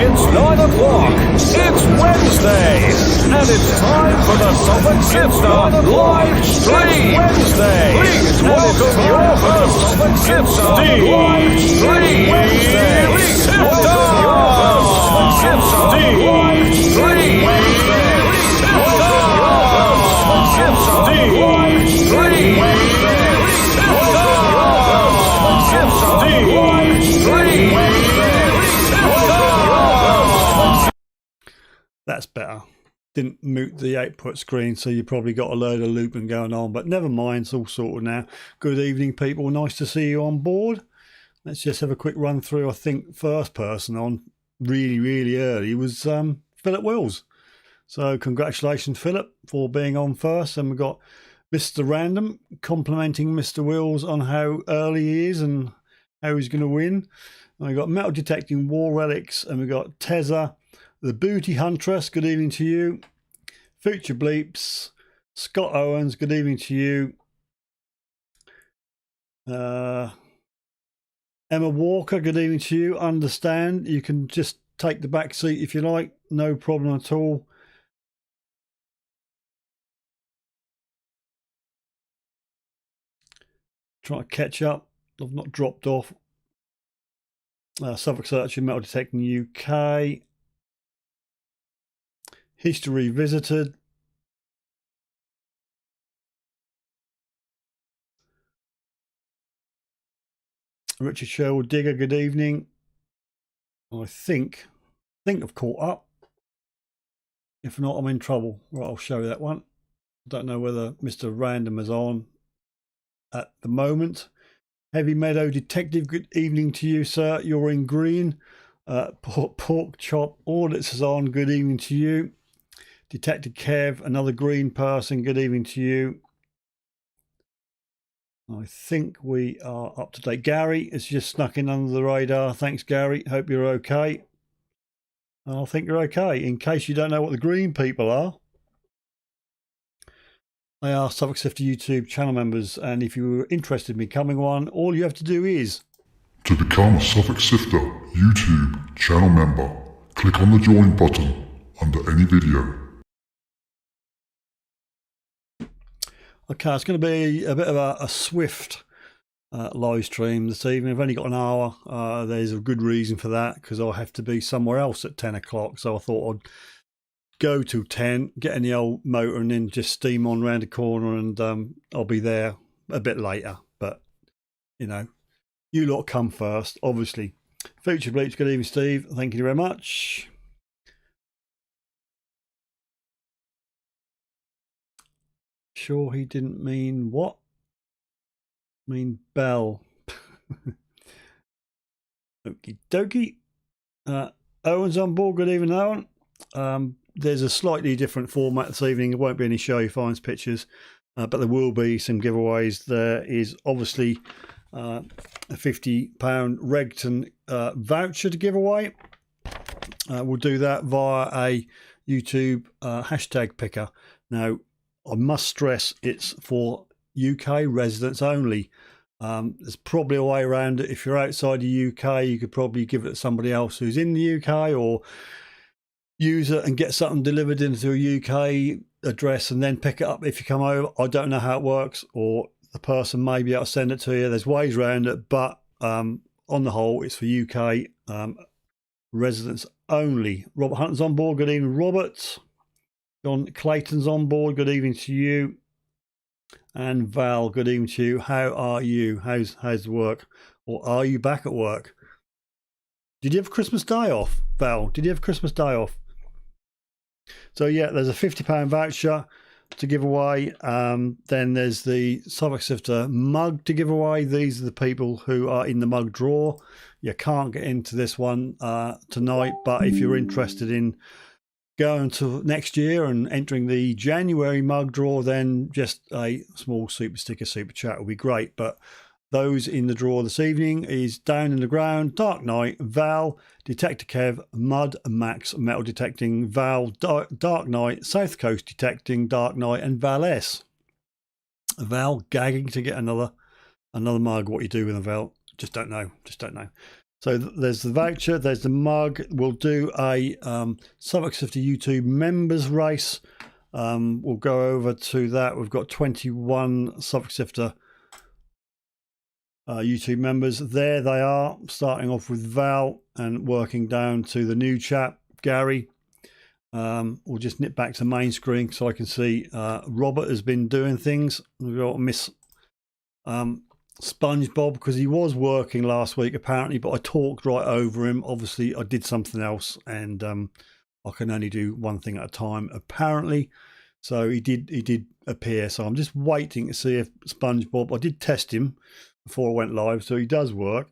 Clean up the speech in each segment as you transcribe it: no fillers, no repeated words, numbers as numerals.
It's 9 o'clock. It's Wednesday, and it's time for the Suffolk Sifter live stream. Wednesday. Please welcome your host, Suffolk Sifter live stream. Wednesday. Please welcome your host, Suffolk Sifter live stream. Wednesday. Please welcome your host, Suffolk Sifter live stream. Wednesday. Please welcome your host, Suffolk Sifter live stream. Wednesday. That's better. Didn't mute the output screen, so you probably got a load of looping going on, but never mind, it's all sorted now. Good evening, people. Nice to see you on board. Let's just have a quick run through. I think first person on really early was Philip Wills. So congratulations, Philip, for being on first. And we've got Mr. Random complimenting Mr. Wills on how early he is and how he's going to win. And we've got Metal Detecting War Relics, and we've got Tezza, the Booty Huntress, good evening to you. Future Bleeps, Scott Owens, good evening to you. Emma Walker, good evening to you. Understand, you can just take the back seat if you like, no problem at all. Try to catch up, I've not dropped off. Suffolk Searcher, Metal Detecting UK. History Visited. Richard Sherwood Digger, good evening. I think I've caught up. If not, I'm in trouble. Right, I'll show you that one. Don't know whether Mr. Random is on at the moment. Heavy Meadow Detective, good evening to you, sir. You're in green. Pork Chop Audits is on, good evening to you. Detective Kev, another green person, good evening to you. I think we are up to date. Gary is just snuck in under the radar. Thanks, Gary. Hope you're okay. I think you're okay. In case you don't know what the green people are, they are Suffolk Sifter YouTube channel members. And if you were interested in becoming one, all you have to do is to become a Suffolk Sifter YouTube channel member, click on the join button under any video. Okay, it's going to be a bit of a swift live stream this evening. I've only got an hour. There's a good reason for that, because I'll have to be somewhere else at 10 o'clock. So I thought I'd go to 10, get in the old motor and then just steam on round the corner, and I'll be there a bit later. But, you know, you lot come first, obviously. Future Bleach, good evening, Steve. Thank you very much. Sure he didn't mean what? Mean bell. Okie dokie. Owen's on board. Good evening, Owen. There's a slightly different format this evening. There won't be any show finds pictures, but there will be some giveaways. There is obviously a £50 Regton voucher to give away. we'll do that via a YouTube hashtag picker. Now, I must stress it's for UK residents only. There's probably a way around it. If you're outside the UK, you could probably give it to somebody else who's in the UK, or use it and get something delivered into a UK address and then pick it up if you come over. I don't know how it works, or the person may be able to send it to you. There's ways around it, but on the whole, it's for UK residents only. Robert Hunter's on board. Good evening, Robert. John Clayton's on board. Good evening to you. And Val, good evening to you. How are you? How's the work? Or are you back at work? Did you have Christmas Day off, Val? Did you have Christmas Day off? So yeah, there's a £50 voucher to give away. Then there's the Suffolk Sifter mug to give away. These are the people who are in the mug draw. You can't get into this one tonight, but if you're interested in going to next year and entering the January mug draw, then just a small super sticker super chat will be great. But those in the draw this evening is Down in the Ground, Dark Knight, Val, Detector Kev, Mud, Max, Metal Detecting, Val, Dark Knight, South Coast Detecting, Dark Knight, and Val S. Val gagging to get another mug. What you do with a Val, just don't know. So there's the voucher, there's the mug. We'll do a Suffolk Sifter YouTube members race. We'll go over to that. We've got 21 Suffolk Sifter YouTube members. There they are, starting off with Val and working down to the new chap, Gary. We'll just nip back to main screen so I can see Robert has been doing things. We've got Miss SpongeBob, because he was working last week apparently, but I talked right over him. Obviously I did something else, and I can only do one thing at a time apparently. So he did appear, so I'm just waiting to see if SpongeBob, I did test him before I went live, so he does work.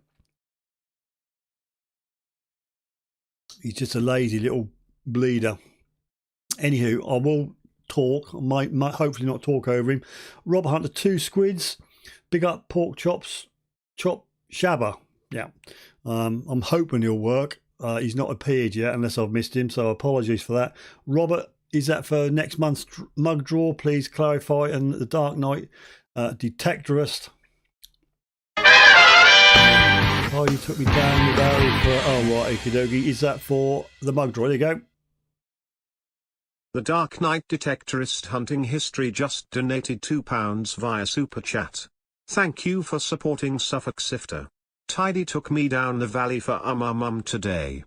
He's just a lazy little bleeder. Anywho, I will talk. I might hopefully not talk over him. Rob Hunter, 2 squids. Big up pork chops, chop shabba. Yeah, I'm hoping he'll work. He's not appeared yet, unless I've missed him, so apologies for that. Robert, is that for next month's mug draw? Please clarify. And the Dark Knight Detectorist. Oh, you took me down the barrel for... Oh, right, okie dokie. Is that for the mug draw? There you go. The Dark Knight Detectorist Hunting History just donated £2 via Super Chat. Thank you for supporting Suffolk Sifter. Tidy took me down the valley for today.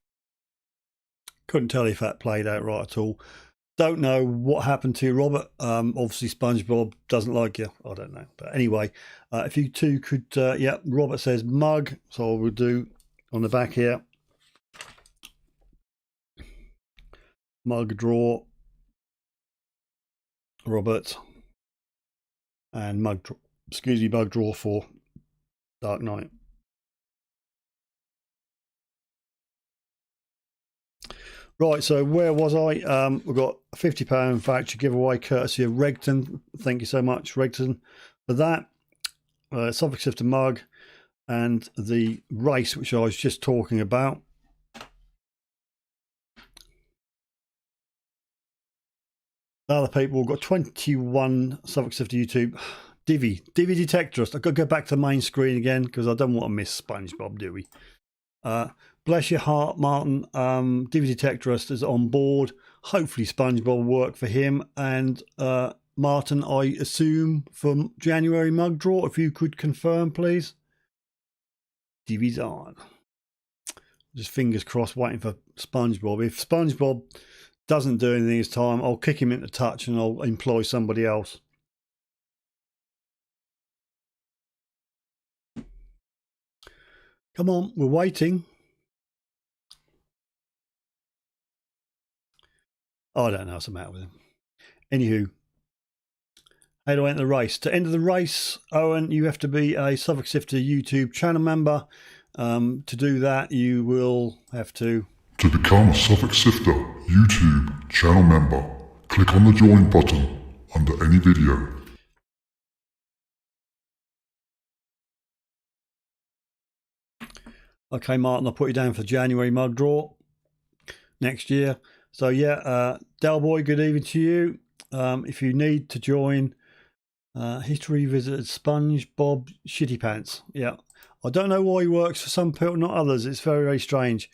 Couldn't tell if that played out right at all. Don't know what happened to you, Robert. Obviously SpongeBob doesn't like you. I don't know. But anyway, if you two could... yeah, Robert says mug. So we'll do on the back here. Mug draw. Robert. And mug draw. Excuse me, mug draw for Dark Knight. Right, so where was I? We've got a £50 voucher giveaway courtesy of Regton. Thank you so much, Regton, for that. Suffolk Sifter mug and the race, which I was just talking about. Other people, we've got 21 Suffolk Sifter YouTube. Divi Detectorist. I've got to go back to the main screen again because I don't want to miss SpongeBob, do we? Bless your heart, Martin. Divi Detectorist is on board. Hopefully SpongeBob will work for him. And Martin, I assume, for January mug draw, if you could confirm, please. Divi's on. Just fingers crossed, waiting for SpongeBob. If SpongeBob doesn't do anything this time, I'll kick him into touch and I'll employ somebody else. Come on, we're waiting. Oh, I don't know what's the matter with him. Anywho, how do I enter the race? To enter the race, Owen, you have to be a Suffolk Sifter YouTube channel member. To do that, you will have to... To become a Suffolk Sifter YouTube channel member, click on the join button under any video. Okay, Martin, I'll put you down for January mug draw. next year. So yeah, Del Boy, good evening to you. If you need to join History Revisited, SpongeBob Shitty Pants. Yeah, I don't know why he works for some people, not others. It's very, very strange.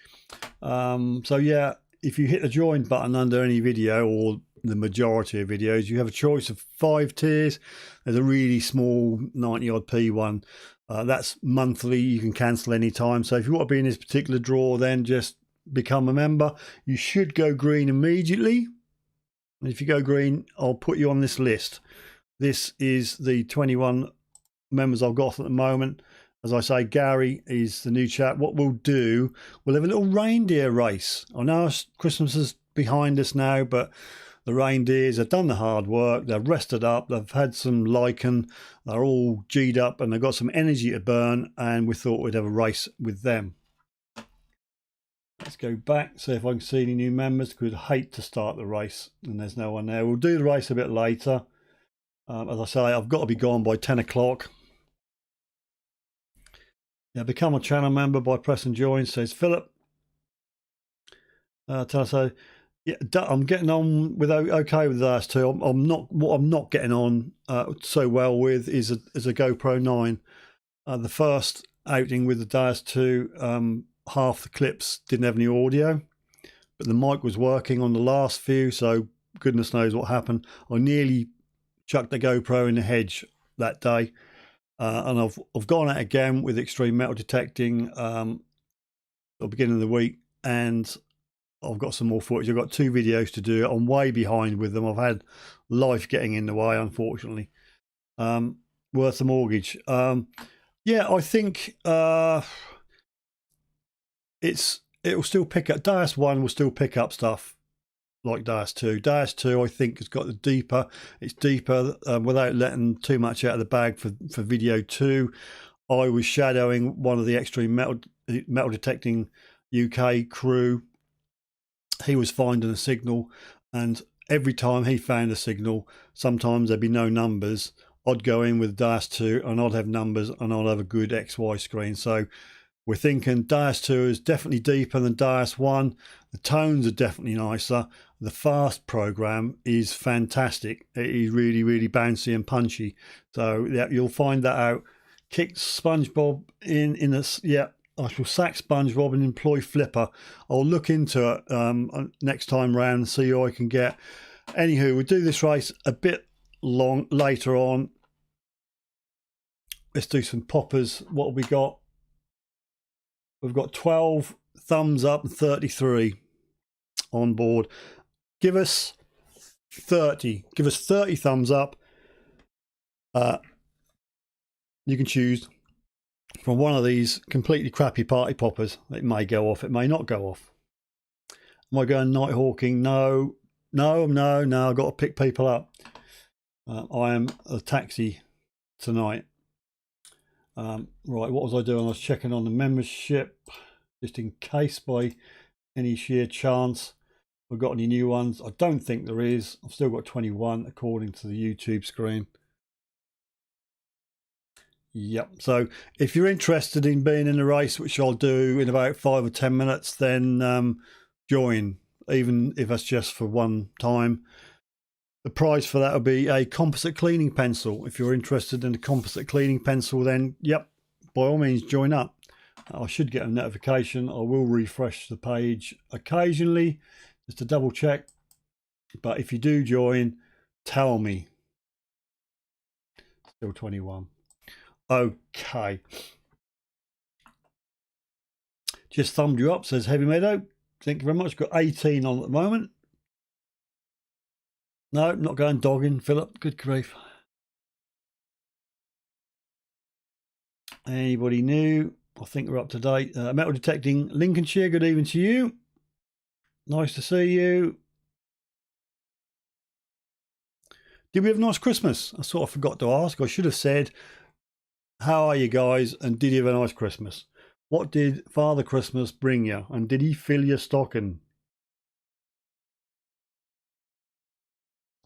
So yeah, if you hit the join button under any video, or the majority of videos, you have a choice of 5 tiers. There's a really small 90 odd p one. That's monthly. You can cancel any time. So if you want to be in this particular draw, then just become a member. You should go green immediately. And if you go green, I'll put you on this list. This is the 21 members I've got at the moment. As I say, Gary is the new chap. What we'll do, we'll have a little reindeer race. I know Christmas is behind us now, but the reindeers have done the hard work. They've rested up. They've had some lichen. They're all G'd up and they've got some energy to burn. And we thought we'd have a race with them. Let's go back, see if I can see any new members, because I'd hate to start the race and there's no one there. We'll do the race a bit later. As I say, I've got to be gone by 10 o'clock. Yeah, become a channel member by pressing join, says Philip. Tell us so. Yeah, I'm getting on with okay with those two. I'm not. What I'm not getting on so well with is a GoPro 9. The first outing with the DAS 2. Half the clips didn't have any audio, but the mic was working on the last few, so goodness knows what happened. I nearly chucked the GoPro in the hedge that day, and I've gone out again with extreme metal detecting at the beginning of the week, and I've got some more footage. I've got 2 videos to do. I'm way behind with them. I've had life getting in the way, unfortunately. Worth the mortgage. Yeah, I think it'll still pick up. DAS 1 will still pick up stuff like DAS 2. DAS 2, I think, has got it's deeper without letting too much out of the bag for video 2. I was shadowing one of the extreme metal detecting UK crew. He was finding a signal, and every time he found a signal, sometimes there'd be no numbers. I'd go in with DAS 2 and I'd have numbers and I'd have a good XY screen. So we're thinking DAS 2 is definitely deeper than DAS 1. The tones are definitely nicer. The fast program is fantastic. It is really, really bouncy and punchy. So yeah, you'll find that out. Kick SpongeBob in this. Yeah, I shall sack SpongeBob and employ Flipper. I'll look into it next time round and see who I can get. Anywho, we'll do this race a bit long later on. Let's do some poppers. What have we got? We've got 12 thumbs up and 33 on board. Give us 30. Give us 30 thumbs up. You can choose from one of these completely crappy party poppers. It may go off. It may not go off. Am I going night hawking? No. I've got to pick people up. I am a taxi tonight. Right, what was I doing? I was checking on the membership just in case by any sheer chance we've got any new ones. I don't think there is. I've still got 21 according to the YouTube screen. Yep, so if you're interested in being in the race, which I'll do in about 5 or 10 minutes, then join, even if that's just for one time. The prize for that will be a composite cleaning pencil. If you're interested in a composite cleaning pencil, then yep, by all means join up. I should get a notification. I will refresh the page occasionally just to double check. But if you do join, tell me. Still 21. Okay. Just thumbed you up, says Heavy Meadow. Thank you very much. Got 18 on at the moment. No, not going dogging, Philip. Good grief. Anybody new? I think we're up to date. Metal detecting Lincolnshire. Good evening to you. Nice to see you. Did we have a nice Christmas? I sort of forgot to ask. I should have said, how are you guys? And did you have a nice Christmas? What did Father Christmas bring you? And did he fill your stocking?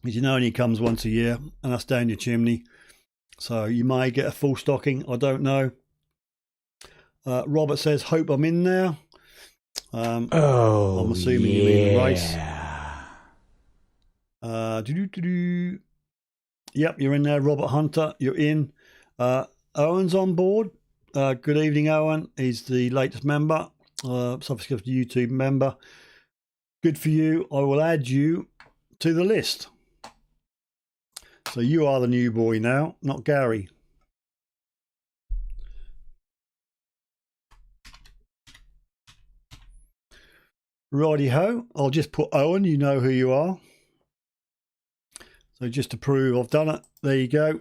As you know, he comes once a year, and that's down your chimney. So you may get a full stocking. I don't know. Robert says, hope I'm in there. I'm Oh, assuming you mean the race. yeah. Yep, you're in there, Robert Hunter. You're in. Owen's on board. Good evening, Owen. He's the latest member, Suffolk Sifter YouTube member. Good for you. I will add you to the list. So you are the new boy now, not Gary. Righty ho. I'll just put Owen. You know who you are. So just to prove I've done it, there you go.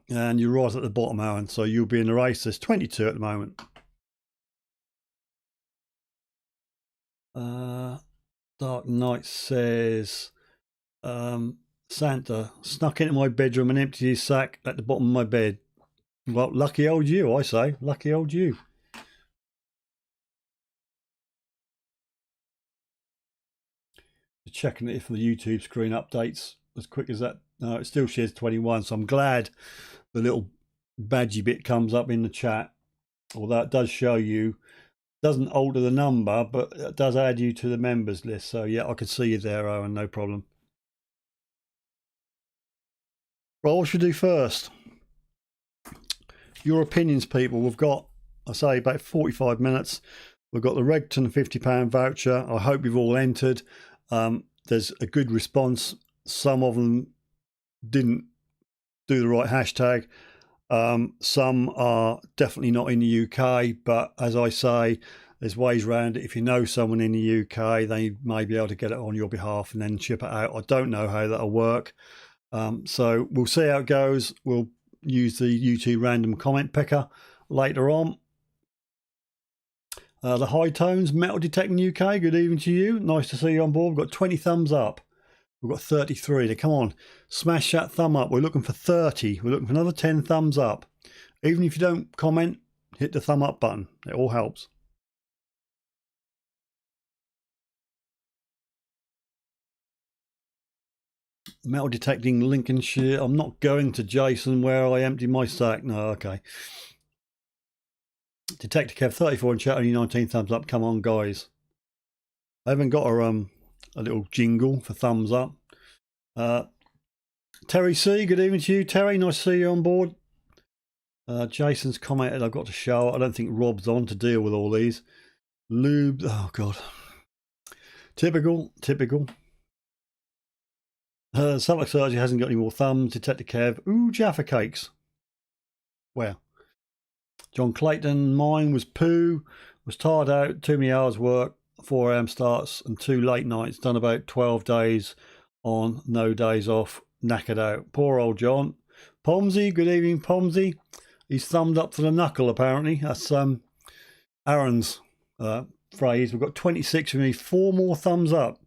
And you're right at the bottom, Owen. So you'll be in the race. There's 22 at the moment. Dark Knight says, Santa snuck into my bedroom and emptied his sack at the bottom of my bed. Well, lucky old you, I say. Lucky old you. Just checking if the YouTube screen updates as quick as that. No, it still shares 21, so I'm glad the little badgy bit comes up in the chat. Although it does show you, doesn't alter the number, but it does add you to the members list. So yeah, I can see you there, Owen, no problem. Well, what should we do first? Your opinions, people. We've got, I say, about 45 minutes. We've got the Regton £50 voucher. I hope you've all entered. There's a good response. Some of them didn't do the right hashtag. Some are definitely not in the UK, but as I say, there's ways around it. If you know someone in the UK, they may be able to get it on your behalf and then ship it out. I don't know how that'll work. So we'll see how it goes. We'll use the YouTube random comment picker later on. The High Tones, Metal Detecting UK, good evening to you. Nice to see you on board. We've got 20 thumbs up. We've got 33. Now, come on, smash that thumb up. We're looking for 30. We're looking for another 10 thumbs up. Even if you don't comment, hit the thumb up button. It all helps. Metal Detecting Lincolnshire. I'm not going to Jason where I empty my sack. No, okay. Detector Kev 34 in chat, only 19 thumbs up. Come on, guys. I haven't got a little jingle for thumbs up. Terry C, good evening to you, Terry. Nice to see you on board. Jason's commented, I've got to shower. I don't think Rob's on to deal with all these. Lube, oh God. Typical. Suffolk Surgery hasn't got any more thumbs. Detector Kev, ooh, Jaffa cakes. Where? John Clayton, mine was poo. Was tired out, too many hours work, 4 AM starts and 2 late nights. Done about 12 days on, no days off, knackered out. Poor old John. Pomsey, good evening, Pomsey. He's thumbed up to the knuckle, apparently. That's Aaron's phrase. We've got 26. We need 4 more thumbs up.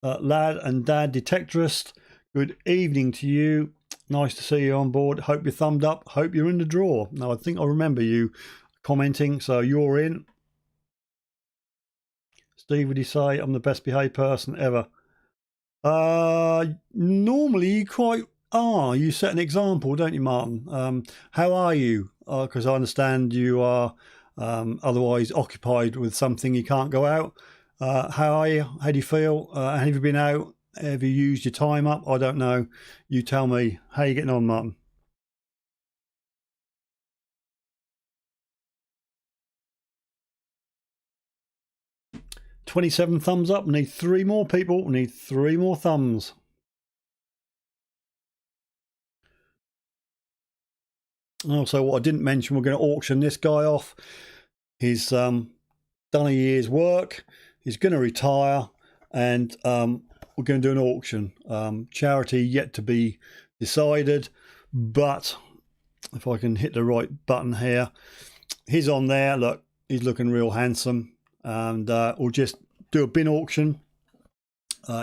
Lad and Dad Detectorist, good evening to you. Nice to see you on board. Hope you're thumbed up. Hope you're in the draw. Now, I think I remember you commenting, so you're in. Steve, would you say I'm the best behaved person ever? Normally you quite are. You set an example, don't you, Martin? How are you? Because I understand you are otherwise occupied with something, you can't go out. How are you? How do you feel? Have you been out? Have you used your time up? I don't know. You tell me. How are you getting on, Martin? $27 thumbs up. We need 3 more people. We need 3 more thumbs. Also, what I didn't mention, we're going to auction this guy off. He's done a year's work. He's going to retire, and we're going to do an auction. Charity yet to be decided, but if I can hit the right button here, he's on there. Look, he's looking real handsome, and we'll just do a bin auction.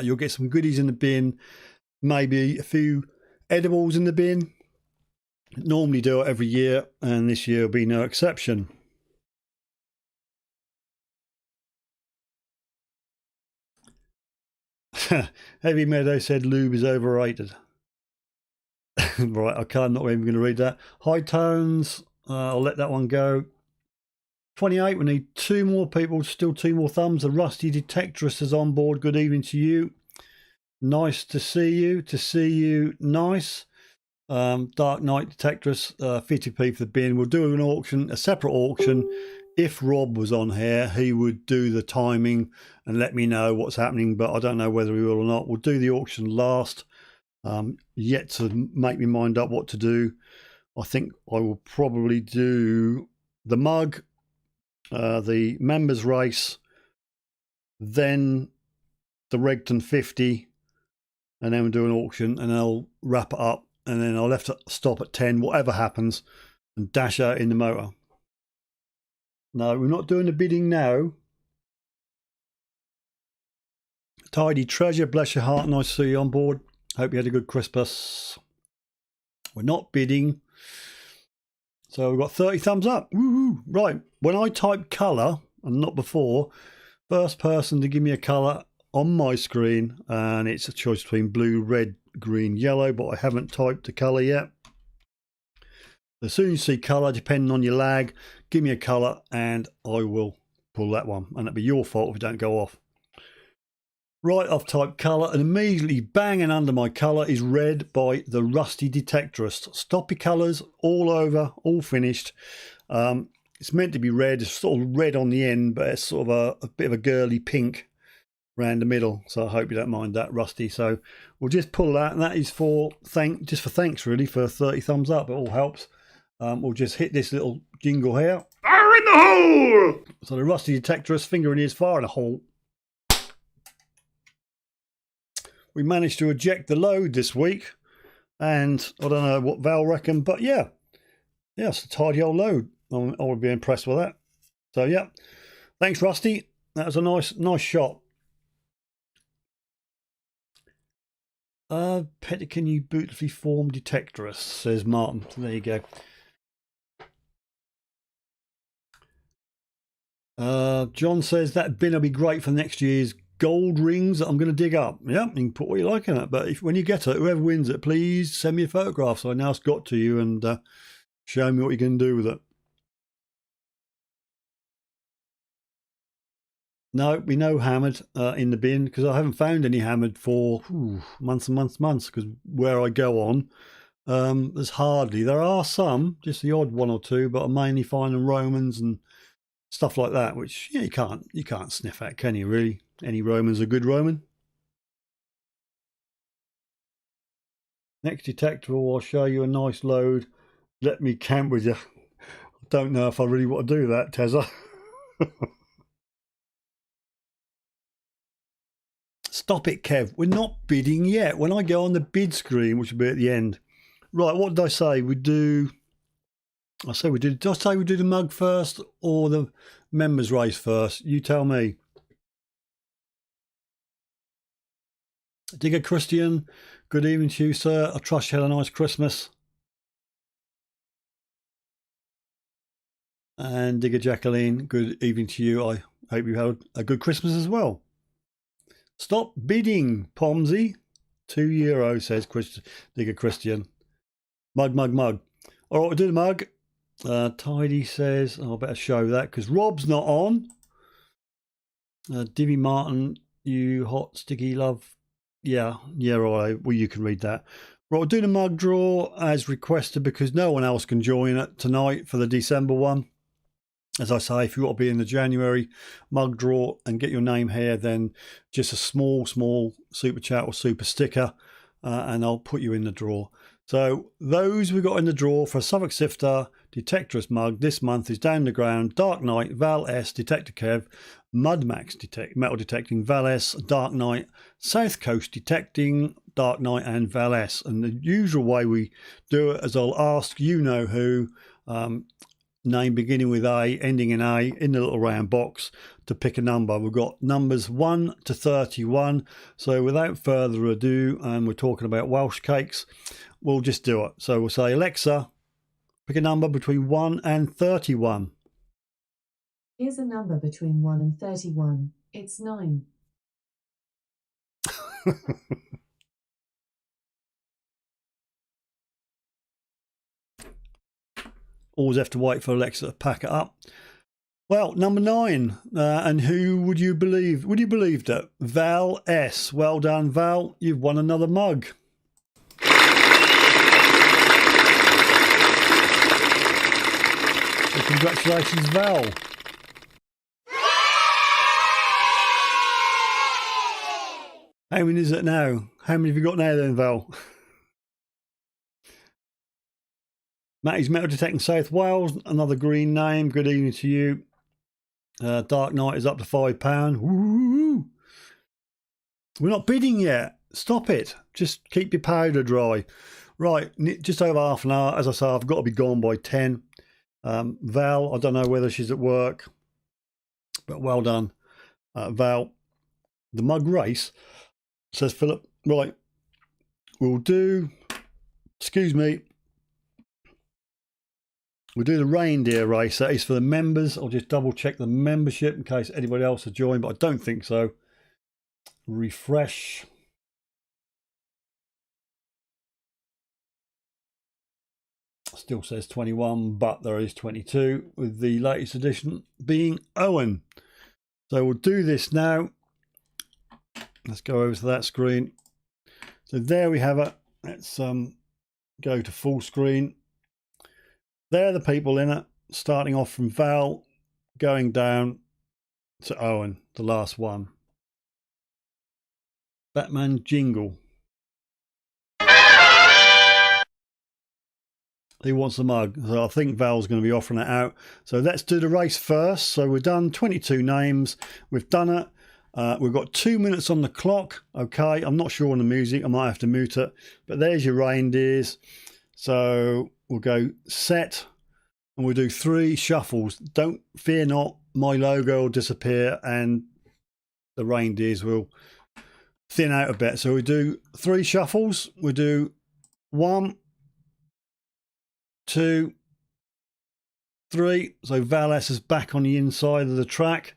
You'll get some goodies in the bin, maybe a few edibles in the bin. Normally do it every year, and this year will be no exception. Heavy Meadow said lube is overrated. Right, I'm not even going to read that. High Tones, I'll let that one go. 28, we need 2 more people, still 2 more thumbs. The Rusty Detectorist is on board. Good evening to you. Nice to see you. Nice. Dark Knight Detectorist, 50p for the bin. We'll do an auction, a separate auction. If Rob was on here, he would do the timing and let me know what's happening, but I don't know whether he will or not. We'll do the auction last. Yet to make me mind up what to do. I think I will probably do the mug, the members race, then the Regton 50, and then we'll do an auction, and I'll wrap it up, and then I'll have to stop at 10, whatever happens, and dash out in the motor. No, we're not doing the bidding now. Tidy Treasure, bless your heart, nice to see you on board. Hope you had a good Christmas. We're not bidding. So we've got 30 thumbs up. Woohoo! Right, when I type colour, and not before, first person to give me a colour on my screen, and it's a choice between blue, red, green, yellow, but I haven't typed the colour yet. As soon as you see colour, depending on your lag, give me a colour and I will pull that one. And it'll be your fault if it don't go off. Right, I've typed colour, and immediately banging under my colour is red by the Rusty Detectorist. Stoppy colours all over, all finished. It's meant to be red. It's sort of red on the end, but it's sort of a bit of a girly pink around the middle. So I hope you don't mind that, Rusty. So we'll just pull that, and that is for thanks really for 30 thumbs up. It all helps. We'll just hit this little jingle here. Fire in the hole! So the Rusty Detectorist, finger in ears, fire in the hole. We managed to eject the load this week, and I don't know what Val reckoned, but yeah, it's a tidy old load. I would be impressed with that. So yeah, thanks Rusty. That was a nice shot. Pettican, you beautifully formed detectorist, says Martin. So there you go. John says that bin will be great for next year's gold rings that I'm going to dig up. Yeah, you can put what you like in it, but when you get it, whoever wins it, please send me a photograph so I know it's got to you, and show me what you can do with it. No, we know hammered in the bin, because I haven't found any hammered for months and months, because where I go on, there's hardly. There are some, just the odd one or two, but I'm mainly finding Romans and stuff like that, which you can't sniff at, can you really? Any Roman's a good Roman. Next detector, I'll show you a nice load. Let me camp with you. I don't know if I really want to do that, Tezza. Stop it, Kev. We're not bidding yet. When I go on the bid screen, which will be at the end. Right, what did I say? Did I say we do the mug first or the members race first? You tell me. Digger Christian, good evening to you, sir. I trust you had a nice Christmas. And Digger Jacqueline, good evening to you. I hope you had a good Christmas as well. Stop bidding, Pomsy. €2, says Digger Christian. Mug. All right, we'll do the mug. Tidy says, I better show that because Rob's not on. Divvy Martin, you hot sticky love. Yeah, right. Well, you can read that. Right, we'll do the mug draw as requested because no one else can join it tonight for the December one. As I say, if you want to be in the January mug draw and get your name here, then just a small super chat or super sticker, and I'll put you in the draw. So those we got in the draw for Suffolk Sifter Detectorist mug this month is Down the Ground, Dark Knight, Val S, Detector Kev, Mud Max Metal Detecting, Val S, Dark Knight, South Coast Detecting, Dark Knight and Val S. And the usual way we do it is I'll ask you know who, name beginning with A, ending in A, in the little round box to pick a number. We've got numbers 1 to 31. So without further ado, and we're talking about Welsh cakes, we'll just do it. So we'll say, Alexa, pick a number between 1 and 31. Here's a number between 1 and 31. It's 9. Always have to wait for Alexa to pack it up. Well, number 9, and who would you believe? Would you believe that? Val S. Well done, Val. You've won another mug. So congratulations, Val. How many is it now? How many have you got now then, Val? Matty's Metal Detecting South Wales, another green name. Good evening to you. Dark Knight is up to £5. Woo! We're not bidding yet. Stop it. Just keep your powder dry. Right, just over half an hour. As I say, I've got to be gone by 10. Val, I don't know whether she's at work, but well done, Val. The mug race, says Philip. Right, we'll do, excuse me, we'll do the reindeer race. That is for the members. I'll just double check the membership in case anybody else has joined, but I don't think so. Refresh. Still says 21, but there is 22, with the latest edition being Owen. So we'll do this now. Let's go over to that screen. So there we have it. Let's go to full screen. There are the people in it, starting off from Val, going down to Owen, the last one. Batman jingle. He wants the mug, so I think Val's going to be offering it out. So let's do the race first. So we've done 22 names. We've done it. We've got 2 minutes on the clock. Okay, I'm not sure on the music. I might have to mute it. But there's your reindeers. So we'll go set, and we'll do 3 shuffles. Don't fear not, my logo will disappear and the reindeers will thin out a bit. So we do 3 shuffles. We'll do 1, 2, 3. So Val S is back on the inside of the track.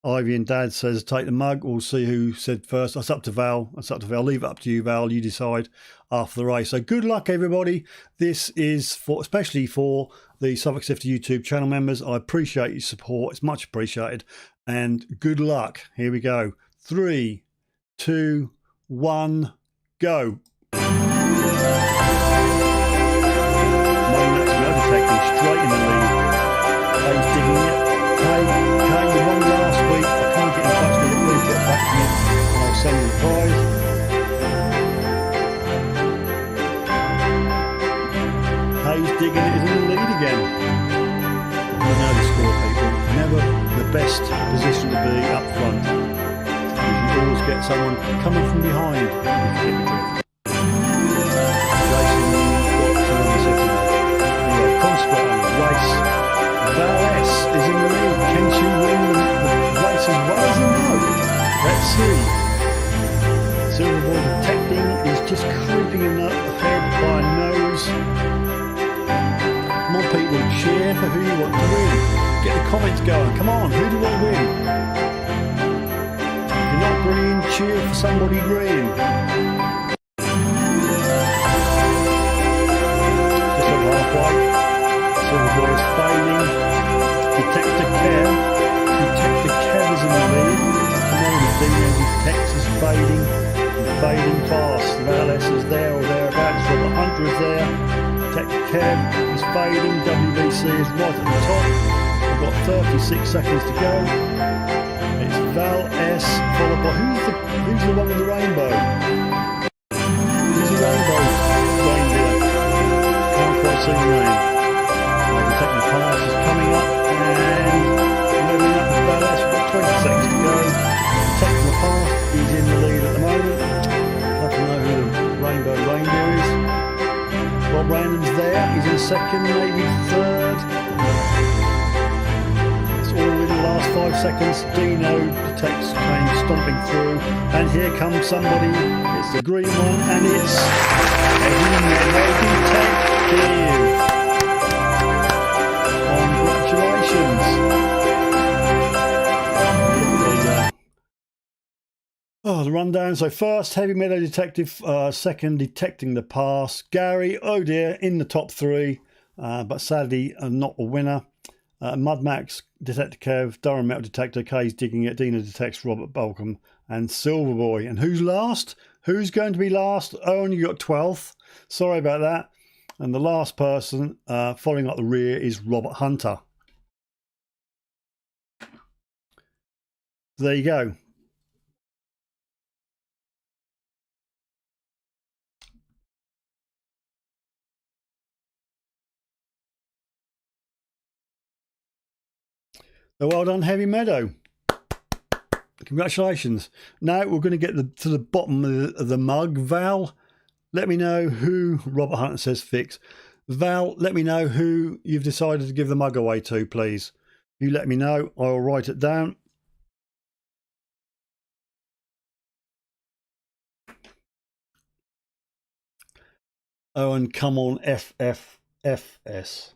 Ivy and Dad says take the mug. We'll see who said first. That's up to Val. That's up to Val. Leave it up to you, Val. You decide after the race. So good luck, everybody. This is for especially for the Suffolk Sifter YouTube channel members. I appreciate your support. It's much appreciated. And good luck. Here we go. 3, 2, 1, go. Straight in the lead. Kay's digging it. Kay, you won last week. I can't get in touch with it. Please get back to me and I'll send you the prize. Kay's digging it is in the lead again. You know the score, people. Never the best position to be up front. Because you always get someone coming from behind if you get the drift. Race. Val S is in the lead. Can she win the race as well as the mug? Let's see. Silverboard Detecting is just creeping in ahead by a nose. Come on, people, cheer for who you want to win. Get the comments going. Come on, who do you want to win? If you're not green, cheer for somebody green. Just over halfway. Silverboy is failing. Detector Kev is in the lead. Come on, the Dino Detects is fading. And fading fast. Val S is there or thereabouts. Robert Hunter is there. Detector Kev is fading. WBC is right at the top. We've got 36 seconds to go. It's Val S followed by who's the one with the rainbow? Who's the rainbow reindeer? Can't quite see the name. Detecting the pass is coming up and moving up the balance. We've got 20 seconds to go. Detecting the pass, he's in the lead at the moment. I don't know who the rainbow reindeer is. Bob Randon's there, he's in second, maybe third. It's all in the last 5 seconds. Dino Detects came stomping through, and here comes somebody. It's the green one, and it's Detective. Congratulations. The rundown. So first, Heavy Meadow Detective. Second, Detecting the Pass. Gary, oh dear, in the top 3, but sadly not a winner. Mud Max, Detector Kev, Durham Metal Detector, K's Digging It, Dina Detects, Robert Balcom, and Silverboy. And who's last? Who's going to be last? Oh, only got 12th. Sorry about that. And the last person following up the rear is Robert Hunter. There you go. So well done, Heavy Meadow. Congratulations. Now we're going to get to the bottom of the mug. Val, let me know who Robert Hunter says fix. Val, let me know who you've decided to give the mug away to, please. You let me know. I'll write it down. Oh, and come on, FFFS.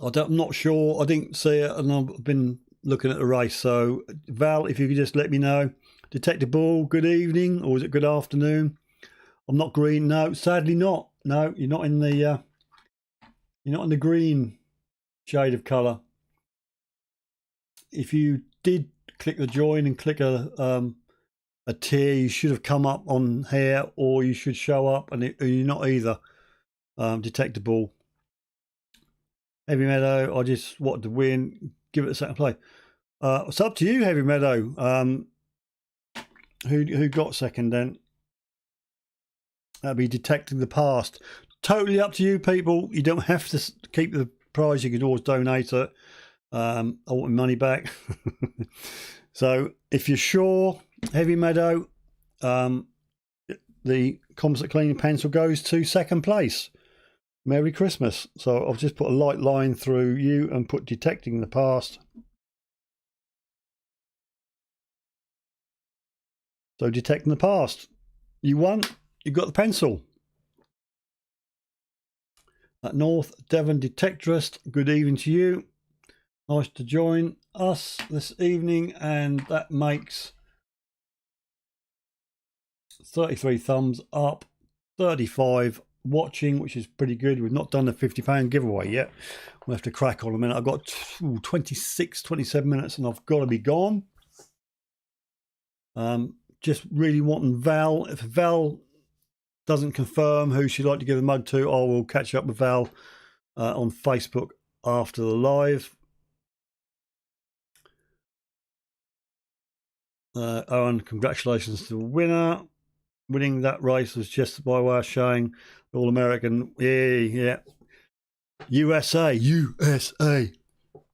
I'm not sure. I didn't see it, and I've been looking at the race. So, Val, if you could just let me know. Detective Ball, good evening, or is it good afternoon? I'm not green. No, sadly not. No, you're not in the green shade of colour. If you did click the join and click a tier, you should have come up on here, or you should show up, and you're not either. Detective Ball. Heavy Meadow, I just wanted to win. Give it a second play. It's up to you, Heavy Meadow. Who got second then? That'd be Detecting the Past. Totally up to you, people. You don't have to keep the prize. You can always donate it. I want my money back. So if you're sure, Heavy Meadow, the composite cleaning pencil goes to second place. Merry Christmas. So I've just put a light line through you and put Detecting the Past. So Detecting the Past. You won. You got the pencil. At North Devon Detectorist, good evening to you. Nice to join us this evening, and that makes 33 thumbs up, 35 watching, which is pretty good. We've not done the £50 giveaway yet. We'll have to crack on a minute. I've got 27 minutes and I've got to be gone. Just really wanting Val. If Val doesn't confirm who she'd like to give the mug to, I will catch up with Val on Facebook after the live. Owen, congratulations to the winner. Winning that race was just by way of showing All American. Yeah. USA.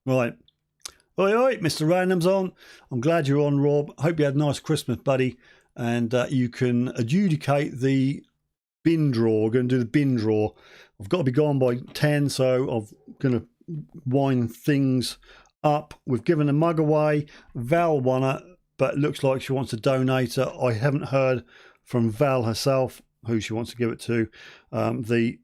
Right. Oi, Mr. Random's on. I'm glad you're on, Rob. Hope you had a nice Christmas, buddy. And you can adjudicate the bin draw. We're going to do the bin draw. I've got to be gone by 10, so I'm going to wind things up. We've given a mug away. Val won it, but it looks like she wants to donate it. I haven't heard from Val herself who she wants to give it to. The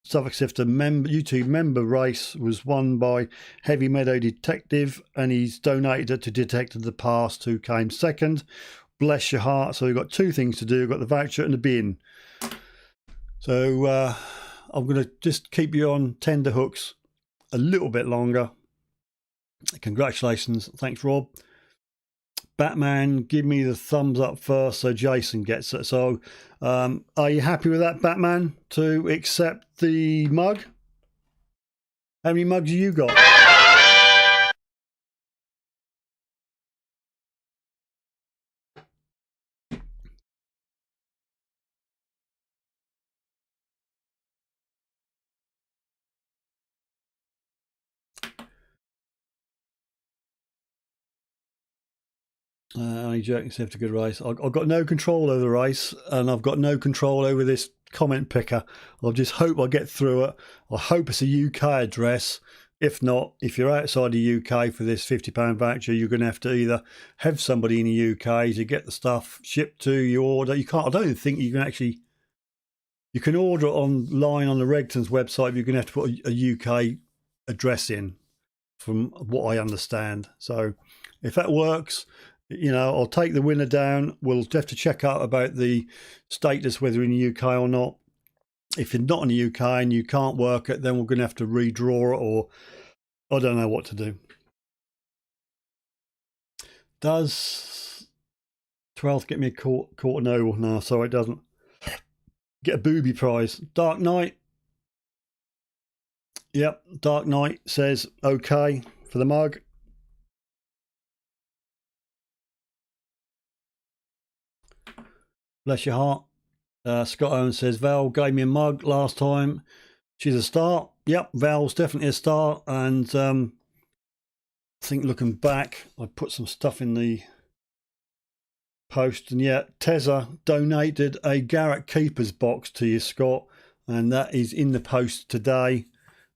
Suffolk Sifter YouTube member race was won by Heavy Meadow Detective, and he's donated it to Detector the Past, who came second. Bless your heart. So we've got two things to do. We've got the voucher and the bin. So I'm going to just keep you on tender hooks a little bit longer. Congratulations. Thanks, Rob. Batman, give me the thumbs up first so Jason gets it. So are you happy with that, Batman, to accept the mug? How many mugs have you got? Only joking, it's a good race. I've got no control over the race, and I've got no control over this comment picker. I just hope I get through it. I hope it's a UK address. If not, if you're outside the UK for this £50 voucher, you're going to have to either have somebody in the UK to get the stuff shipped to your order. You can't. I don't think you can actually. You can order it online on the Regton's website, but you're going to have to put a UK address in, from what I understand. So, if that works, you know, I'll take the winner down. We'll have to check out about the status, whether in the UK or not. If you're not in the UK and you can't work it, then we're going to have to redraw it, or I don't know what to do. Does 12th get me a quarter noble? No, sorry, it doesn't. Get a booby prize. Dark Knight. Yep, Dark Knight says okay for the mug. Bless your heart. Scott Owens says Val gave me a mug last time. She's a star. Yep, Val's definitely a star. And I think looking back, I put some stuff in the post, and yeah, Tezza donated a Garrett Keepers box to you, Scott, and that is in the post today.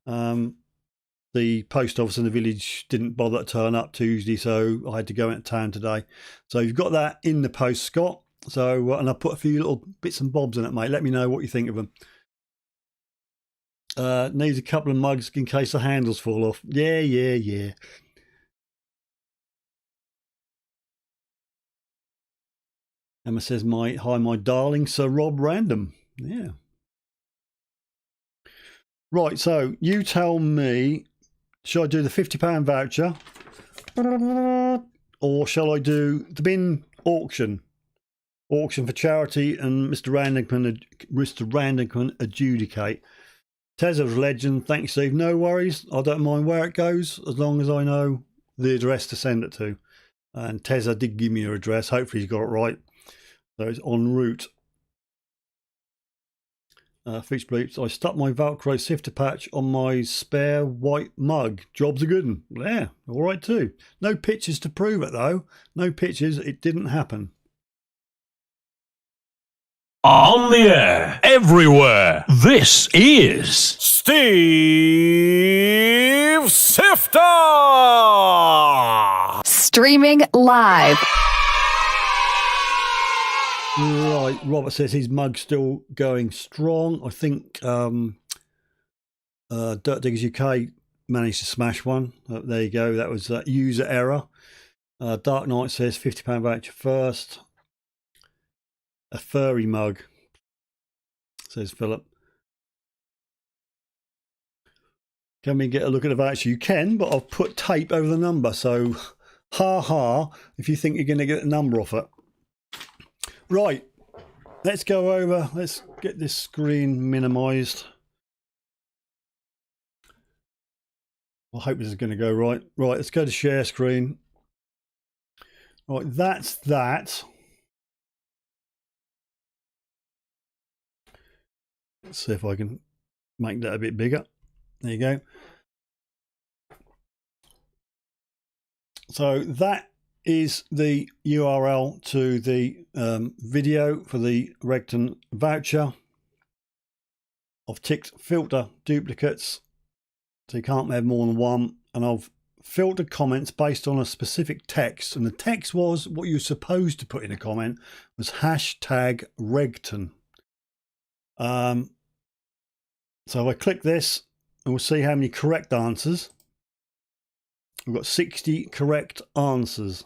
The post office in the village didn't bother to turn up Tuesday, so I had to go into town today. So you've got that in the post, Scott. So and I put a few little bits and bobs in it, mate. Let me know what you think of them. Needs a couple of mugs in case the handles fall off. Yeah. Emma says, hi, my darling Sir Rob Random. Yeah. Right, so you tell me, shall I do the £50 voucher? Or shall I do the bin auction? Auction for charity and Mr. Random can adjudicate. Tezza's legend. Thanks, Steve. No worries. I don't mind where it goes as long as I know the address to send it to. And Tezza did give me her address. Hopefully he's got it right. So it's en route. Feature bleeps. I stuck my Velcro sifter patch on my spare white mug. Job's a good one. Yeah, all right too. No pictures to prove it though. No pictures. It didn't happen. On the air, everywhere. This is Steve Sifter! Streaming live. Right, Robert says his mug's still going strong. I think Dirt Diggers UK managed to smash one. There you go. That was user error. Dark Knight says £50 voucher first. A furry mug, says Philip. Can we get a look at the voucher? You can, but I've put tape over the number. So, if you think you're going to get the number off it. Right, let's go over. Let's get this screen minimized. I hope this is going to go right. Right, let's go to share screen. Right, that's that. Let's see if I can make that a bit bigger. There you go. So that is the URL to the video for the Regton voucher. I've ticked filter duplicates, so you can't have more than one, and I've filtered comments based on a specific text, and the text was what you're supposed to put in a comment was hashtag Regton. So I click this and we'll see how many correct answers. We've got 60 correct answers.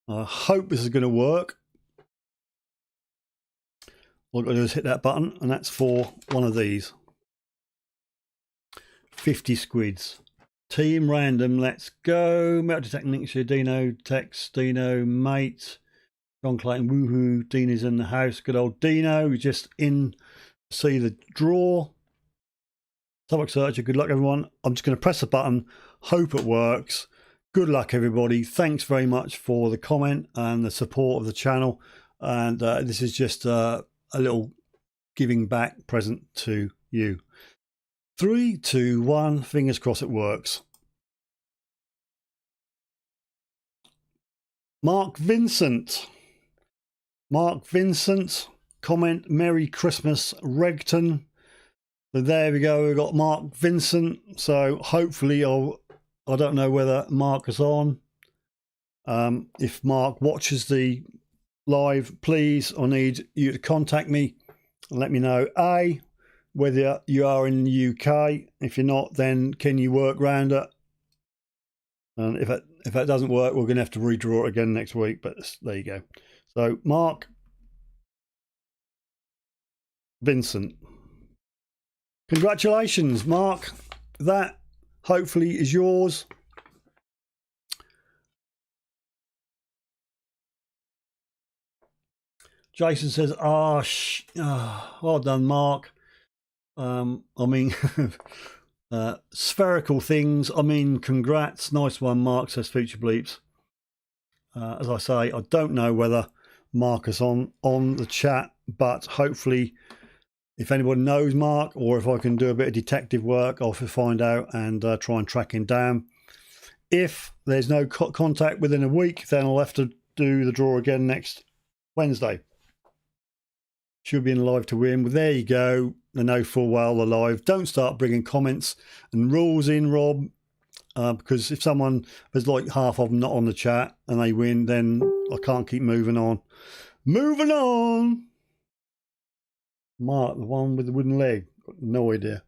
I hope this is going to work. All I've got to do is hit that button, and that's for one of these. 50 squids. Team random, let's go. Metal detecting links here. Dino, text, Dino, mate. John Clayton, woohoo. Dino's in the house. Good old Dino. He's just in to see the draw. Suffolk Searcher, good luck everyone. I'm just going to press the button. Hope it works. Good luck everybody. Thanks very much for the comment and the support of the channel. And this is just a little giving back present to you. 3, 2, 1. Fingers crossed it works. Mark Vincent. Mark Vincent. Comment, Merry Christmas, Regton. So there we go. We've got Mark Vincent. So hopefully I don't know whether Mark is on. If Mark watches the live, please, I need you to contact me and let me know, A, whether you are in the UK. If you're not, then can you work around it? And if that doesn't work, we're going to have to redraw it again next week. But there you go. So Mark Vincent. Congratulations, Mark. That hopefully is yours. Jason says, well done, Mark. I mean, spherical things. I mean, congrats. Nice one, Mark, says Future Bleeps. As I say, I don't know whether Mark is on the chat, but hopefully if anybody knows Mark, or if I can do a bit of detective work, I'll find out and try and track him down. If there's no contact within a week, then I'll have to do the draw again next Wednesday. Should be in live to win. Well, there you go. They know full well they're live. Don't start bringing comments and rules in, Rob, because if someone, there's like half of them not on the chat and they win, then I can't keep moving on. Moving on. Mark, the one with the wooden leg. Got no idea.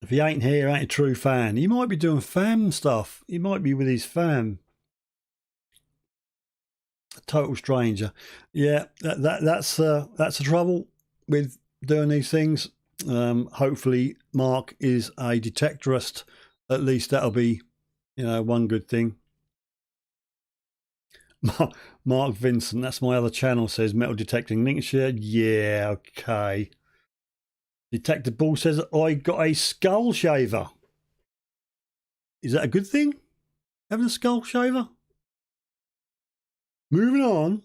If he ain't here, ain't a true fan. He might be doing fam stuff. He might be with his fam. A total stranger. Yeah, that's the trouble with doing these things. Hopefully Mark is a detectorist. At least that'll be, one good thing. Mark Vincent, that's my other channel, says metal detecting Lincolnshire. Yeah, okay. Detective Ball says I got a skull shaver. Is that a good thing? Having a skull shaver? Moving on.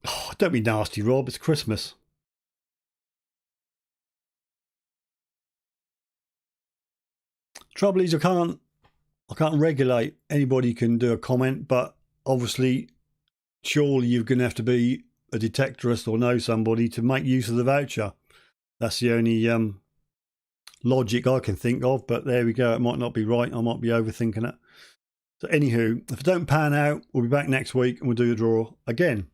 Oh, don't be nasty, Rob. It's Christmas. Trouble is, I can't regulate. Anybody can do a comment, but obviously, surely you're going to have to be a detectorist or know somebody to make use of the voucher. That's the only logic I can think of. But there we go. It might not be right. I might be overthinking it. So anywho, if I don't pan out, we'll be back next week and we'll do the draw again.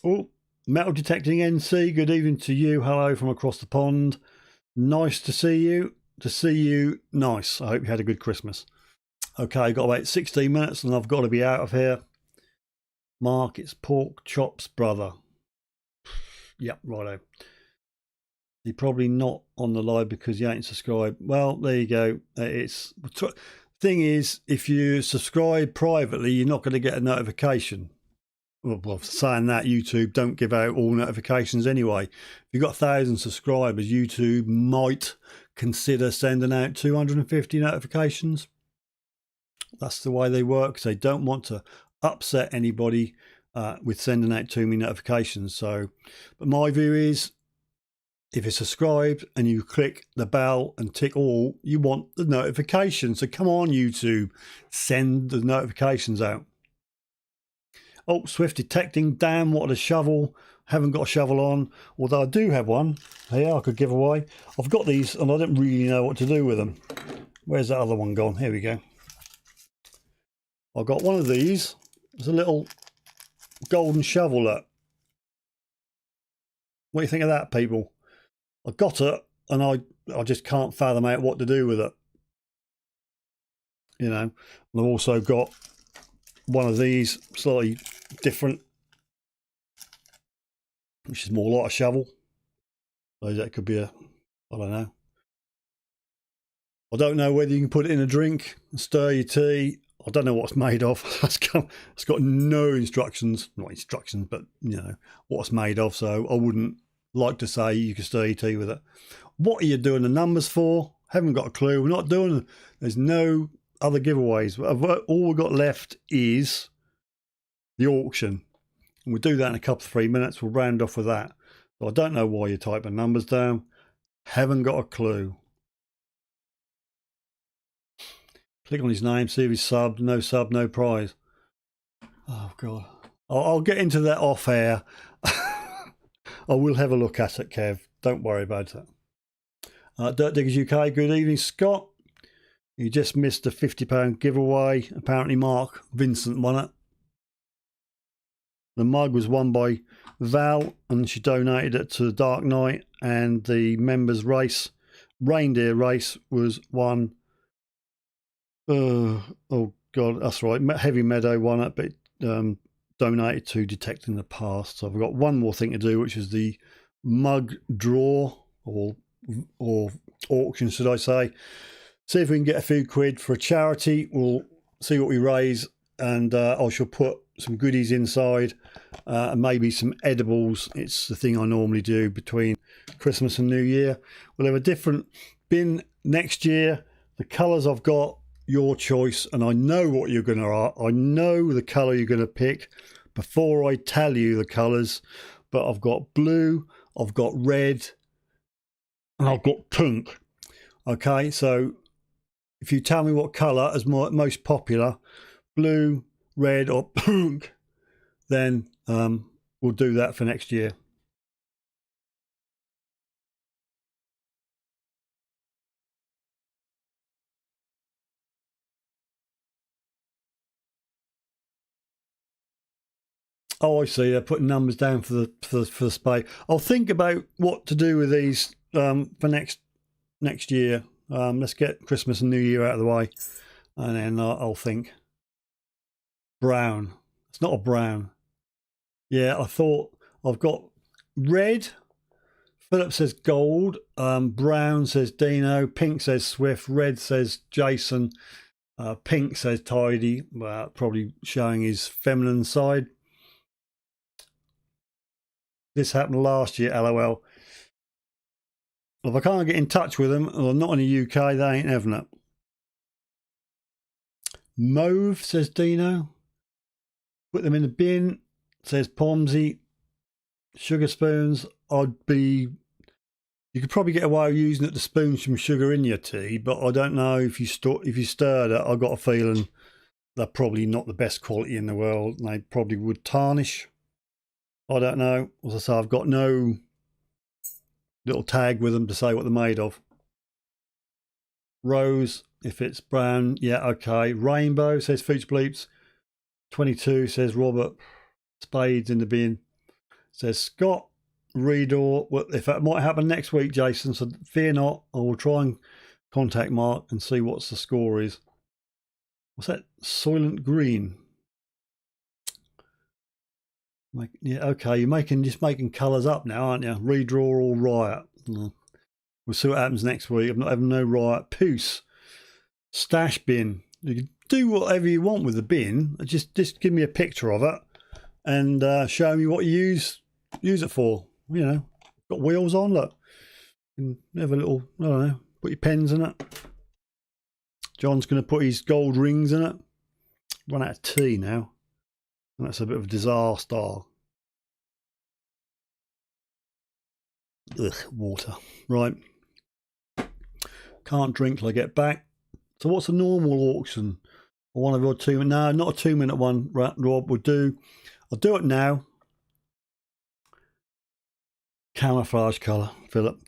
Oh, metal detecting NC, good evening to you. Hello from across the pond. Nice to see you. Nice. I hope you had a good Christmas. Okay, got about 16 minutes and I've got to be out of here. Mark, it's pork chops, brother. Yep, righto. You're probably not on the live because you ain't subscribed. Well, there you go. Thing is, if you subscribe privately, you're not going to get a notification. Well, saying that, YouTube don't give out all notifications anyway. If you've got 1,000 subscribers, YouTube might consider sending out 250 notifications. That's the way they work. They don't want to upset anybody with sending out too many notifications. So, but my view is, if you're subscribed and you click the bell and tick all, you want the notification. So come on, YouTube, send the notifications out. Oh, Swift detecting. Damn, what a shovel. Haven't got a shovel on, although I do have one. Here, I could give away. I've got these and I don't really know what to do with them. Where's that other one gone? Here we go. I've got one of these. It's a little golden shovel. Look. What do you think of that, people? I got it and I just can't fathom out what to do with it. And I've also got one of these, slightly different, which is more like a shovel. So that could be I don't know. I don't know whether you can put it in a drink and stir your tea. I don't know what it's made of. It's got no instructions, not instructions, but what it's made of. So I wouldn't like to say you can stir your tea with it. What are you doing the numbers for? Haven't got a clue. We're not doing them. There's no other giveaways. All we've got left is the auction. And we'll do that in a couple of 3 minutes. We'll round off with that. So I don't know why you're typing numbers down. Haven't got a clue. Click on his name, see if he's subbed. No sub, no prize. Oh, God. I'll get into that off air. I will have a look at it, Kev. Don't worry about it. Dirt Diggers UK, good evening, Scott. You just missed a £50 giveaway. Apparently Mark Vincent won it. The mug was won by Val and she donated it to the Dark Knight, and the members race, reindeer race, was won Oh God, that's right. Heavy Meadow won it, but donated to Detecting the Past. So I've got one more thing to do, which is the mug draw or auction, should I say? See if we can get a few quid for a charity. We'll see what we raise, and I shall put some goodies inside and maybe some edibles. It's the thing I normally do between Christmas and New Year. We'll have a different bin next year. The colours I've got, your choice, and I know what you're going to. I know the colour you're going to pick before I tell you the colours. But I've got blue, I've got red, and I've got pink. Okay, so if you tell me what colour is most popular, blue, red, or pink, then we'll do that for next year. Oh, I see. They're putting numbers down for the spade. I'll think about what to do with these for next year. Let's get Christmas and New Year out of the way, and then I'll think. Brown. It's not a brown. Yeah, I thought I've got red. Philip says gold. Brown says Dino. Pink says Swift. Red says Jason. Pink says Tidy. Well, probably showing his feminine side. This happened last year, LOL. Well, if I can't get in touch with them, or not in the UK, they ain't having it. Mauve, says Dino. Put them in the bin, says Pomsy. Sugar spoons, you could probably get away with using it to spoon some sugar in your tea, but I don't know if you stirred it. I've got a feeling they're probably not the best quality in the world, and they probably would tarnish. I don't know. As I say, I've got no little tag with them to say what they're made of. Rose, if it's brown, yeah, okay. Rainbow, says Fooch Bleeps. 22, says Robert. Spades in the bin, says Scott. Redor, well, if that might happen next week, Jason, so fear not. I will try and contact Mark and see what the score is. What's that? Soylent Green. Yeah, okay, you're just making colours up now, aren't you? Redraw or Riot. We'll see what happens next week. I'm not having no Riot. Poos. Stash bin. You can do whatever you want with the bin. Just give me a picture of it and show me what you use it for. You know, got wheels on, look. And have a little, I don't know, put your pens in it. John's going to put his gold rings in it. Run out of tea now. That's a bit of a disaster. Ugh, water. Right. Can't drink till I get back. So what's a normal auction? Or one of your 2 minute? No, not a 2 minute one, Rob. I'll do it now. Camouflage colour, Philip.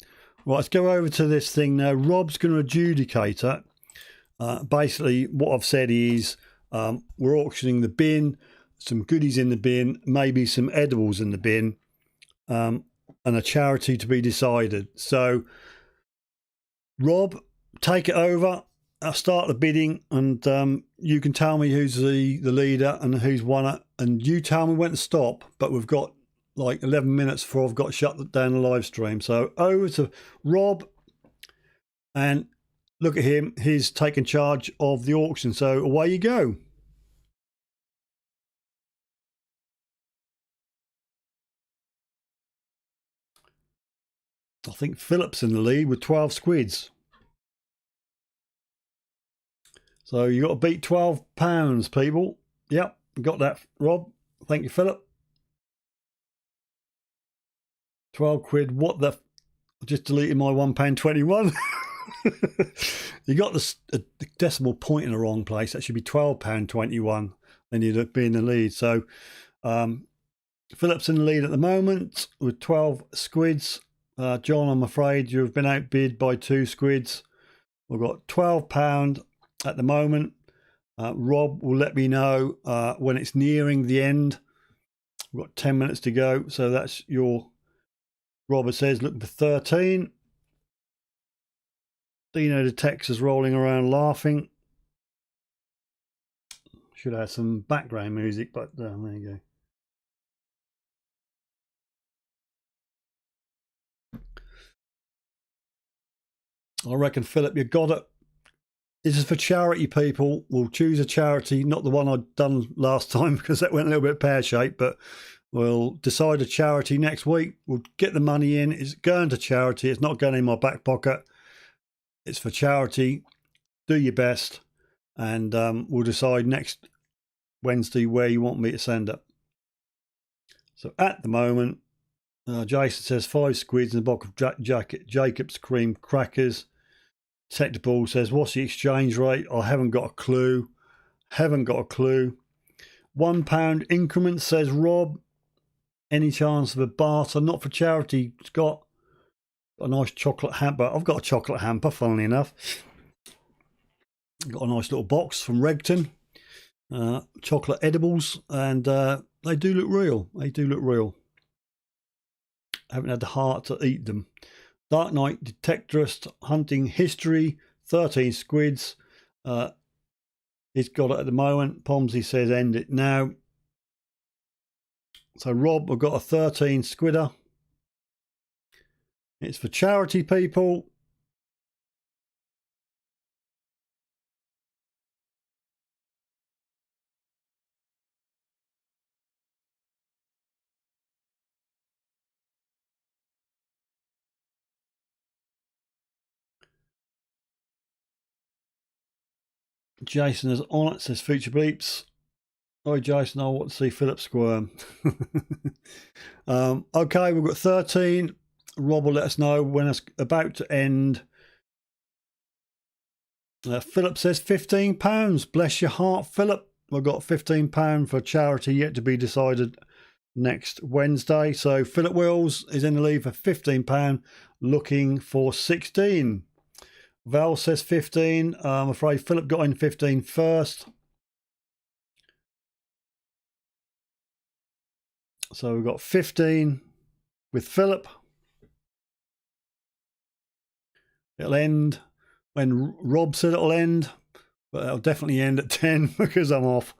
Right, let's go over to this thing now. Rob's going to adjudicate it. Basically, what I've said is we're auctioning the bin, some goodies in the bin, maybe some edibles in the bin, and a charity to be decided. So, Rob, take it over. I'll start the bidding, and you can tell me who's the leader and who's won it, and you tell me when to stop. But we've got like 11 minutes before I've got to shut down the live stream. So over to Rob, and look at him. He's taking charge of the auction. So away you go. I think Philip's in the lead with 12 squids. So you got to beat £12, people. Yep, got that, Rob. Thank you, Philip. 12 quid. What the? I just deleted my £1.21. You got the decimal point in the wrong place. That should be £12.21. Then you'd be in the lead. So Philip's in the lead at the moment with 12 squids. John, I'm afraid you've been outbid by 2 squids. We've got £12 at the moment. Rob will let me know when it's nearing the end. We've got 10 minutes to go. So that's your... Robert says looking for 13. Dino the Texas rolling around laughing. Should have some background music, but there you go. I reckon, Philip, you got it. This is for charity, people. We'll choose a charity, not the one I'd done last time because that went a little bit pear-shaped, but we'll decide a charity next week. We'll get the money in. It's going to charity. It's not going in my back pocket. It's for charity. Do your best, and we'll decide next Wednesday where you want me to send it. So at the moment, Jason says 5 squids and a box of Jacob's cream crackers. Detectable says, what's the exchange rate? I haven't got a clue. £1 increments, says Rob. Any chance of a barter? Not for charity, Scott. A nice chocolate hamper. I've got a chocolate hamper, funnily enough. Got a nice little box from Regton. Chocolate edibles, and they do look real. I haven't had the heart to eat them. Dark Knight Detectorist hunting history, 13 squids. He's got it at the moment. Pomsey says end it now. So Rob, we've got a 13 squidder. It's for charity, people. Jason is on it, says Future Bleeps. Hi Jason, I want to see Philip squirm. Okay, we've got 13. Rob will let us know when it's about to end. Philip says £15. Bless your heart, Philip. We've got £15 for charity yet to be decided next Wednesday. So Philip Wills is in the lead for £15, looking for 16. Val says 15. I'm afraid Philip got in 15 first. So we've got 15 with Philip. It'll end when Rob said it'll end, but it'll definitely end at 10 because I'm off.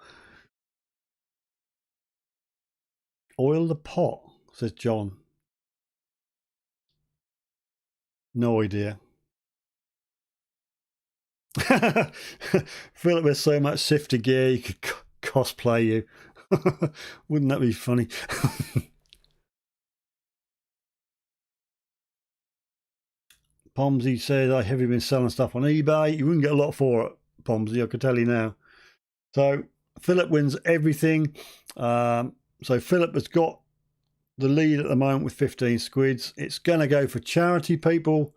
Oil the pot, says John. No idea. Philip has so much sifter gear you could cosplay you. Wouldn't that be funny? Pomsey says, I have you been selling stuff on eBay? You wouldn't get a lot for it, Pomsey, I could tell you now. So Philip wins everything. So Philip has got the lead at the moment with 15 squids. It's going to go for charity, people.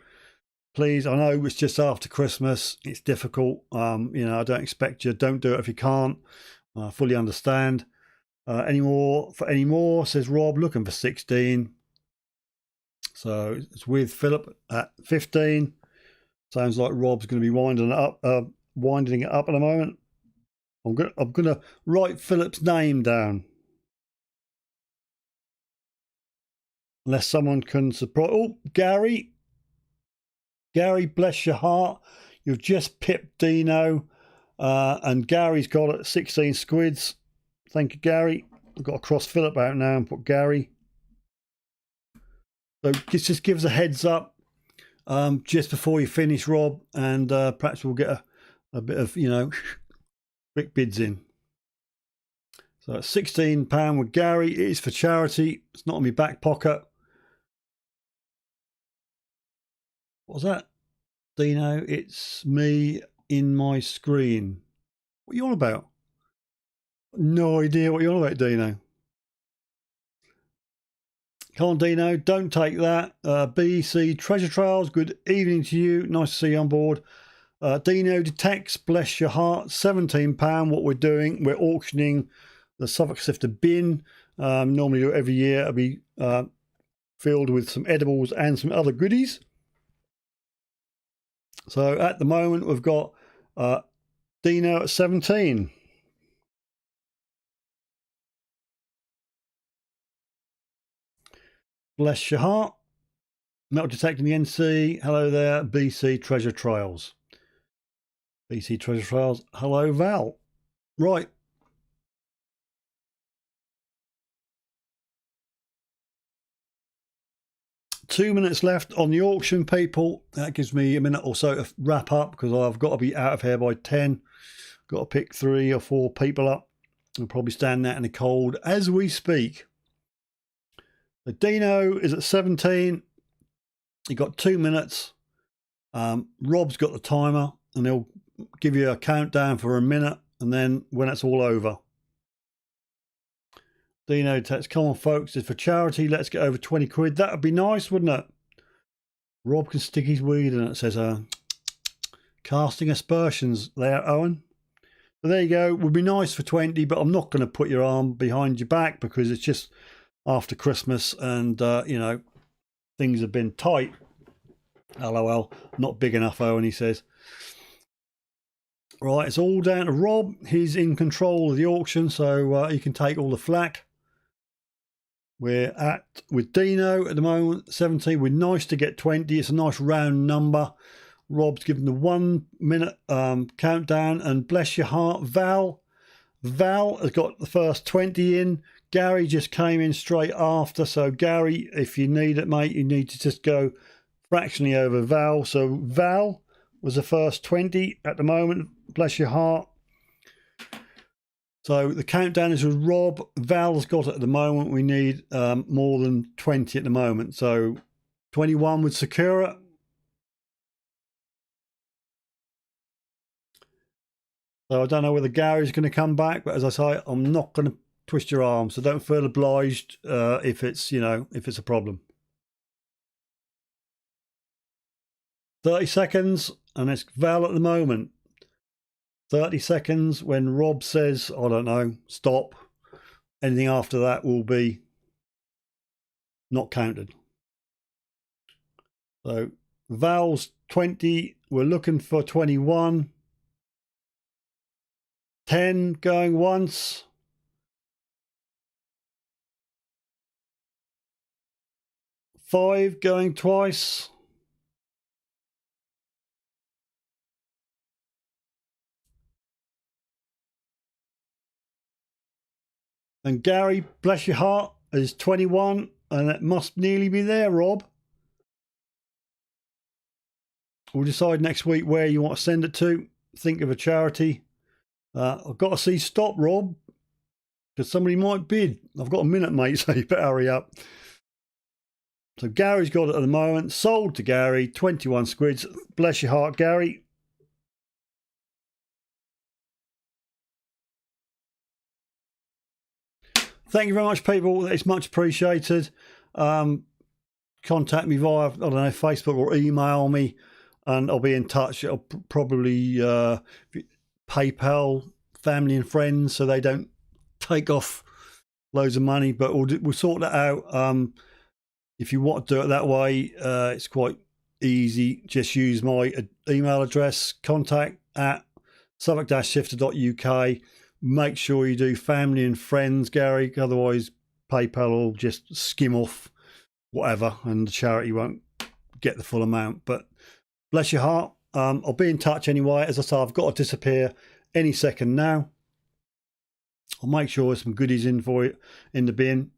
Please, I know it's just after Christmas. It's difficult. You know, I don't expect you. Don't do it if you can't. I fully understand. Any more, says Rob, looking for 16. So it's with Philip at 15. Sounds like Rob's going to be winding it up at the moment. I'm gonna write Philip's name down. Unless someone can surprise. Oh, Gary, bless your heart. You've just pipped Dino, and Gary's got it 16 squids. Thank you, Gary. I've got to cross Philip out now and put Gary. So just give us a heads up just before you finish, Rob, and perhaps we'll get a bit of, you know, quick bids in. So it's £16 with Gary. It is for charity. It's not in my back pocket. What was that? Dino, it's me in my screen. What are you on about? No idea what you're on about, Dino. Come on, Dino, don't take that. BC Treasure Trails, good evening to you. Nice to see you on board. Dino Detects, bless your heart, £17. What we're doing, we're auctioning the Suffolk Sifter bin. Normally do it every year. It'll be filled with some edibles and some other goodies. So at the moment, we've got Dino at 17. Bless your heart. Metal detecting the NC. Hello there, BC Treasure Trails. BC Treasure Trails. Hello, Val. Right, 2 minutes left on the auction, people. That gives me a minute or so to wrap up because I've got to be out of here by 10. Got to pick 3 or 4 people up. I'll probably stand out in the cold as we speak. So Dino is at 17. He got 2 minutes. Rob's got the timer, and he'll give you a countdown for a minute, and then when it's all over. Dino text, come on folks, it's for charity, let's get over 20 quid. That would be nice, wouldn't it? Rob can stick his weed in it. It says, casting aspersions there, Owen. So there you go. Would be nice for 20, but I'm not going to put your arm behind your back because it's just after Christmas and, you know, things have been tight. LOL, not big enough, Owen, he says. Right, it's all down to Rob. He's in control of the auction, so he can take all the flack. We're at, with Dino at the moment, 17. We're nice to get 20. It's a nice round number. Rob's given the 1 minute countdown, and bless your heart, Val has got the first 20 in. Gary just came in straight after, so Gary, if you need it, mate, you need to just go fractionally over Val. So Val was the first 20 at the moment, bless your heart. So the countdown is with Rob. Val's got it at the moment. We need more than 20 at the moment, so 21 with Sakura. So I don't know whether Gary's going to come back, but as I say, I'm not going to twist your arm. So don't feel obliged if it's, you know, if it's a problem. 30 seconds, and it's Val at the moment. 30 seconds when Rob says, I don't know, stop. Anything after that will be not counted. So Val's 20. We're looking for 21. 10 going once. 5 going twice. 'And Gary, bless your heart, is 21, and it must nearly be there, Rob. We'll decide next week where you want to send it to. Think of a charity. I've got to see stop, Rob, because somebody might bid. I've got a minute, mate, so you better hurry up. So Gary's got it at the moment. Sold to Gary, 21 squids. Bless your heart, Gary. Thank you very much, people. It's much appreciated. Contact me via, I don't know, Facebook or email me, and I'll be in touch. It'll probably PayPal, family and friends, so they don't take off loads of money, but we'll sort that out. If you want to do it that way, it's quite easy. Just use my email address, contact@suffolk-sifter.uk. Make sure you do family and friends, Gary, otherwise PayPal will just skim off whatever and the charity won't get the full amount. But bless your heart. I'll be in touch anyway. As I say, I've got to disappear any second now. I'll make sure there's some goodies in for you in the bin.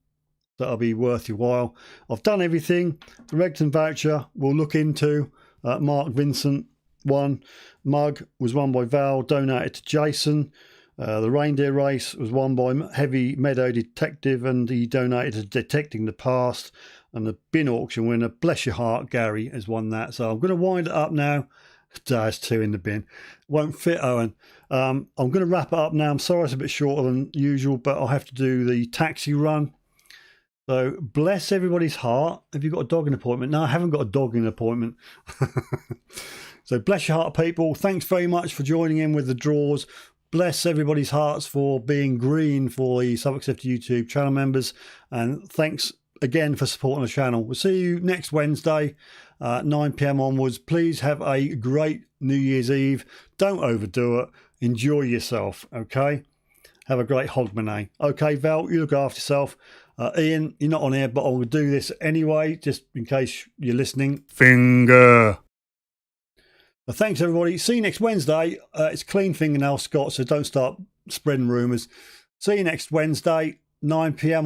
That'll be worth your while. I've done everything. The Regton Voucher we'll look into. Mark Vincent won. Mug was won by Val, donated to Jason. The reindeer race was won by Heavy Meadow Detective, and he donated to Detecting the Past. And the bin auction winner, bless your heart, Gary, has won that. So I'm going to wind it up now. There's 2 in the bin. Won't fit, Owen. I'm going to wrap it up now. I'm sorry it's a bit shorter than usual, but I'll have to do the taxi run. So bless everybody's heart. Have you got a dogging appointment? No, I haven't got a dogging appointment. So bless your heart, people. Thanks very much for joining in with the draws. Bless everybody's hearts for being green for the Suffolk Sifter YouTube channel members. And thanks again for supporting the channel. We'll see you next Wednesday, 9 PM onwards. Please have a great New Year's Eve. Don't overdo it. Enjoy yourself, okay? Have a great Hogmanay. Okay, Val, you look after yourself. Ian, you're not on here, but I'm going to do this anyway, just in case you're listening. Finger. Well, thanks, everybody. See you next Wednesday. It's Clean Fingernail Scott, so don't start spreading rumours. See you next Wednesday, 9 PM